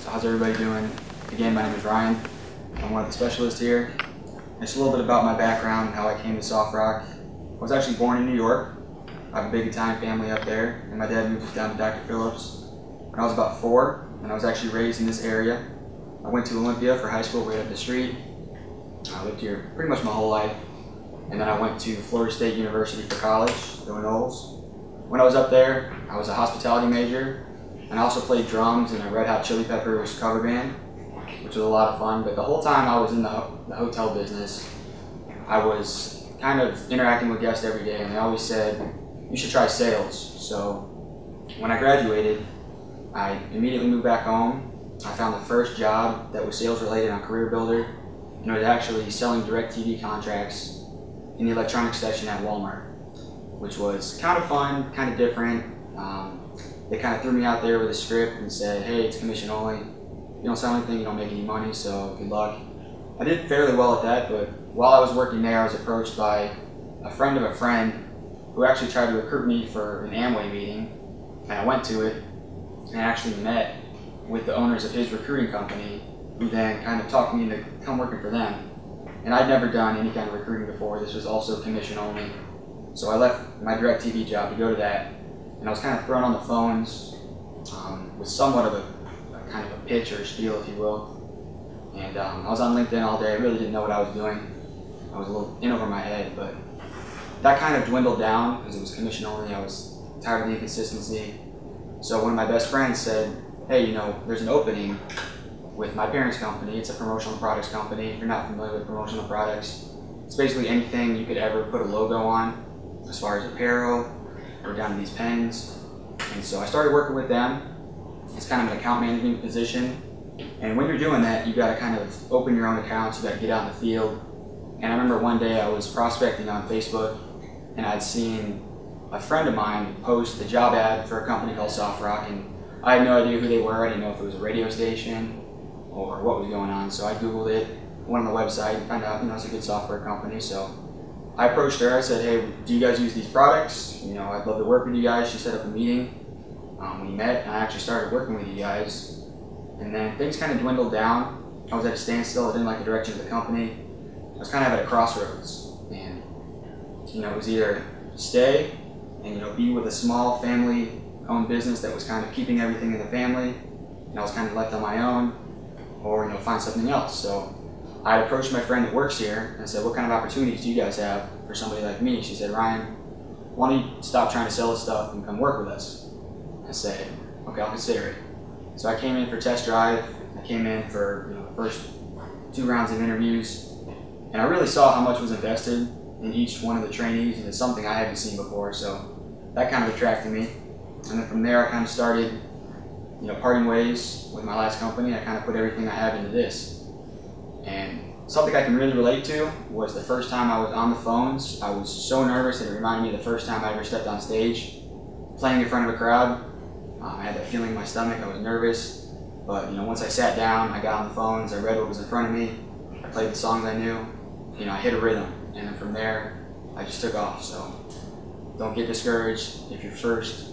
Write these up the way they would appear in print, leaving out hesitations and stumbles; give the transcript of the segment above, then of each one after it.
So how's everybody doing? Again, my name is Ryan. I'm one of the specialists here. Just a little bit about my background and how I came to soft rock. I was actually born in New York. I have a big Italian family up there, and my dad moved us down to Dr. Phillips when I was about 4, and I was actually raised in this area. I went to Olympia for high school right up the street. I lived here pretty much my whole life, and then I went to Florida State University for college, going Knowles. When I was up there, I was a hospitality major, and I also played drums in a Red Hot Chili Peppers cover band, which was a lot of fun. But the whole time I was in the hotel business, I was kind of interacting with guests every day, and they always said, you should try sales. So when I graduated, I immediately moved back home. I found the first job that was sales related on Career Builder, and it was actually selling DirecTV contracts in the electronics section at Walmart, which was kind of fun, kind of different. They kind of threw me out there with a script and said, hey, it's commission only. You don't sell anything, you don't make any money, so good luck. I did fairly well at that, but while I was working there, I was approached by a friend of a friend who actually tried to recruit me for an Amway meeting, and I went to it and actually met with the owners of his recruiting company, who then kind of talked me into come working for them. And I'd never done any kind of recruiting before. This was also commission only. So I left my DirecTV job to go to that, and I was kind of thrown on the phones with somewhat of a kind of a pitch or a spiel, if you will. And I was on LinkedIn all day. I really didn't know what I was doing. I was a little in over my head, but that kind of dwindled down because it was commission only. I was tired of the inconsistency. So one of my best friends said, hey, you know, there's an opening with my parents' company. It's a promotional products company. If you're not familiar with promotional products, it's basically anything you could ever put a logo on, as far as apparel, or down to these pens. And so I started working with them. It's kind of an account management position. And when you're doing that, you got to kind of open your own accounts. You got to get out in the field. And I remember one day I was prospecting on Facebook, and I'd seen a friend of mine post the job ad for a company called Soft Rock, and I had no idea who they were. I didn't know if it was a radio station or what was going on. So I Googled it, went on the website, and found out, you know, it's a good software company. So I approached her. I said, hey, do you guys use these products? You know, I'd love to work with you guys. She set up a meeting. We met, and I actually started working with you guys. And then things kind of dwindled down. I was at a standstill. I didn't like the direction of the company. I was kind of at a crossroads. And, you know, it was either stay and, you know, be with a small family-owned business that was kind of keeping everything in the family, and I was kind of left on my own, or, you know, find something else. So I approached my friend that works here and said, what kind of opportunities do you guys have for somebody like me? She said, Ryan, why don't you stop trying to sell this stuff and come work with us? I said, okay, I'll consider it. So I came in for test drive. I came in for, you know, the first 2 rounds of interviews, and I really saw how much was invested in each one of the trainees, and it's something I hadn't seen before, so that kind of attracted me. And then from there I kind of started, you know, parting ways with my last company. I kind of put everything I have into this. And something I can really relate to was the first time I was on the phones. I was so nervous that it reminded me of the first time I ever stepped on stage, playing in front of a crowd. I had that feeling in my stomach. I was nervous, but, you know, once I sat down, I got on the phones, I read what was in front of me, I played the songs I knew, you know, I hit a rhythm, and then from there, I just took off. So don't get discouraged if your first,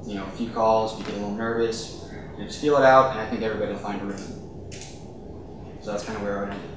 you know, few calls, you get a little nervous, you just feel it out, and I think everybody will find a rhythm. So that's kind of where I would end it.